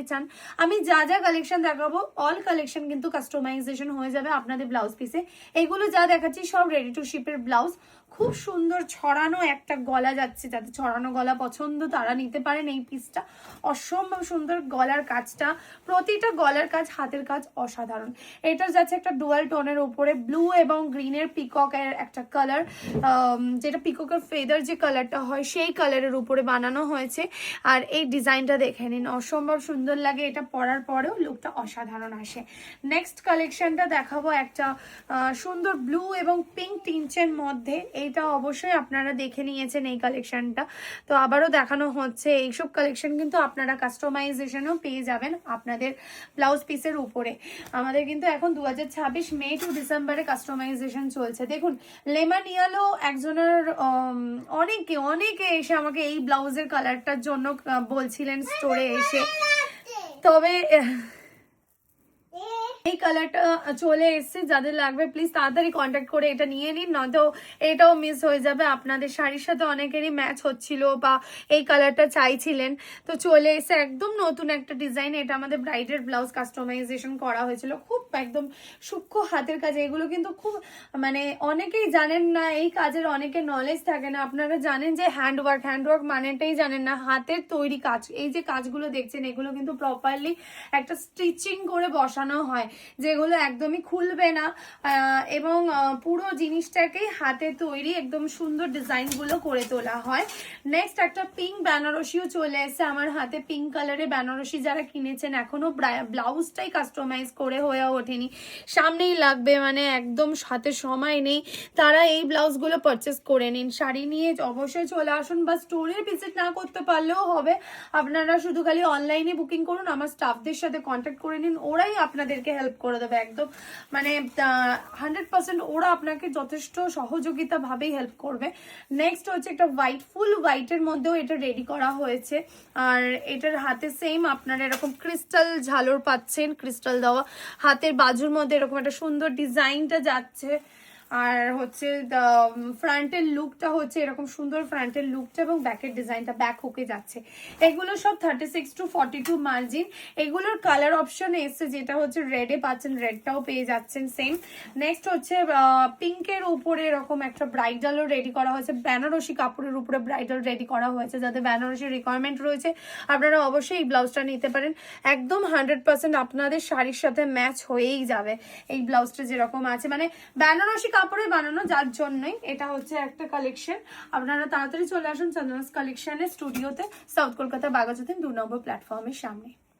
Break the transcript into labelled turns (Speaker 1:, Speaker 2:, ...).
Speaker 1: চান আমি যা যা কালেকশন দেখাবো অল কালেকশন কিন্তু কাস্টমাইজেশন হয়ে যাবে আপনাদের ব্লাউজ পিসে। এগুলো যা দেখাচ্ছি সব রেডি টু শিপের ব্লাউজ। খুব সুন্দর ছড়ানো একটা গলা যাচ্ছে, যাতে ছড়ানো গলা পছন্দ তারা নিতে পারেন এই পিসটা। অসম্ভব সুন্দর গলার কাজটা, প্রতিটা গলার কাজ হাতের কাজ অসাধারণ। এটা যাচ্ছে একটা ডুয়াল টোনের উপরে ব্লু এবং গ্রিনের পিককের একটা কালার, যেটা পিককের ফেদার যে কালারটা হয় সেই কালারের উপরে বানানো হয়েছে। আর এই ডিজাইনটা দেখে নিন, অসম্ভব সুন্দর লাগে, এটা পরার পরেও লুকটা অসাধারণ আসে। নেক্সট কালেকশনটা দেখাবো একটা সুন্দর ব্লু এবং পিঙ্ক টিন্টের মধ্যে। এইটা অবশ্যই আপনারা দেখে নিয়েছেন এই কালেকশনটা, তো আবারও দেখানো হচ্ছে। এইসব কালেকশন কিন্তু আপনারা কাস্টমাইজেশনও পেয়ে যাবেন আপনাদের ব্লাউজ পিসের উপরে। আমাদের কিন্তু এখন 2026 মে টু ডিসেম্বরে কাস্টমাইজেশন চলছে। দেখুন লেমন ইয়েলো একজনের অনেকে এসে আমাকে এই ব্লাউজের কালারটার জন্য বলছিলেন স্টোরে এসে, তবে এই কালারটা চলে এসছে। যাদের লাগবে প্লিজ তাড়াতাড়ি কন্ট্যাক্ট করে এটা নিয়ে নিন, নয়তো এটাও মিস হয়ে যাবে। আপনাদের শাড়ির সাথে অনেকেরই ম্যাচ হচ্ছিল বা এই কালারটা চাইছিলেন, তো চলে এসে একদম নতুন একটা ডিজাইন। এটা আমাদের ব্রাইডের ব্লাউজ কাস্টমাইজেশন করা হয়েছিল, খুব একদম সূক্ষ্ম হাতের কাজ। এগুলো কিন্তু খুব মানে অনেকেই জানেন না এই কাজের, অনেকের নলেজ থাকে না। আপনারা জানেন যে হ্যান্ডওয়ার্ক মানেটাই জানেন না, হাতের তৈরি কাজ। এই যে কাজগুলো দেখছেন এগুলো কিন্তু প্রপারলি একটা স্টিচিং করে বসানো হয়, যেগুলো একদমই খুলবে না এবং পুরো জিনিসটাকেই হাতে তৈরি একদম সুন্দর ডিজাইনগুলো করে তোলা হয়। নেক্সট একটা পিঙ্ক বেনারসিও চলে এসেছে আমার হাতে। পিঙ্ক কালারের বেনারসি যারা কিনেছেন এখনো ব্লাউজটাই কাস্টমাইজ করে হয়ে ওঠেনি, সামনেই লাগবে, মানে একদম হাতে সময় নেই, তারা এই ব্লাউজগুলো পারচেস করে নিন। শাড়ি নিয়ে অবশ্যই চলে আসুন, বা স্টোরে ভিজিট না করতে পারলেও হবে, আপনারা শুধু খালি অনলাইনে বুকিং করুন, আমার স্টাফদের সাথে কন্ট্যাক্ট করে নিন, ওরাই আপনাদেরকে হেল্প করে দেবে একদম, মানে 100% ওরা আপনাকে যথেষ্ট সহযোগিতা ভাবেই হেল্প করবে। নেক্সট হচ্ছে একটা হোয়াইট, ফুল হোয়াইটের মধ্যেও এটা রেডি করা হয়েছে। আর এটার হাতে সেম আপনারা এরকম ক্রিস্টাল ঝালর পাচ্ছেন, ক্রিস্টাল দেওয়া হাতের বাজুর মধ্যে এরকম একটা সুন্দর ডিজাইনটা যাচ্ছে। আর হচ্ছে ফ্রন্টের লুকটা হচ্ছে এরকম সুন্দর ফ্রন্টের লুকটা, এবং ব্যাকের ডিজাইনটা ব্যাক হুকে যাচ্ছে। এগুলো সব 36 to 42 মার্জিন। এগুলোর কালার অপশন এসছে, যেটা হচ্ছে রেডে পাচ্ছেন, রেডটাও পেয়ে যাচ্ছেন সেম। নেক্সট হচ্ছে পিঙ্কের উপরে এরকম একটা ব্রাইডালও রেডি করা হয়েছে, বেনারসি কাপড়ের উপরে ব্রাইডাল রেডি করা হয়েছে। যাদের বেনারসি রিকোয়ারমেন্ট রয়েছে আপনারা অবশ্যই এই ব্লাউজটা নিতে পারেন, একদম 100% আপনাদের শাড়ির সাথে ম্যাচ হয়েই যাবে এই ব্লাউজটা যেরকম আছে, মানে বেনারসি কাপড়ে বানানো, যার জন্যই এটা হচ্ছে একটা কালেকশন। আপনারা তাড়াতাড়ি চলে আসুন চন্দনাস কালেকশনের স্টুডিওতে, সাউথ কলকাতা বাঘাযতীন 2 নম্বর প্ল্যাটফর্মের সামনে।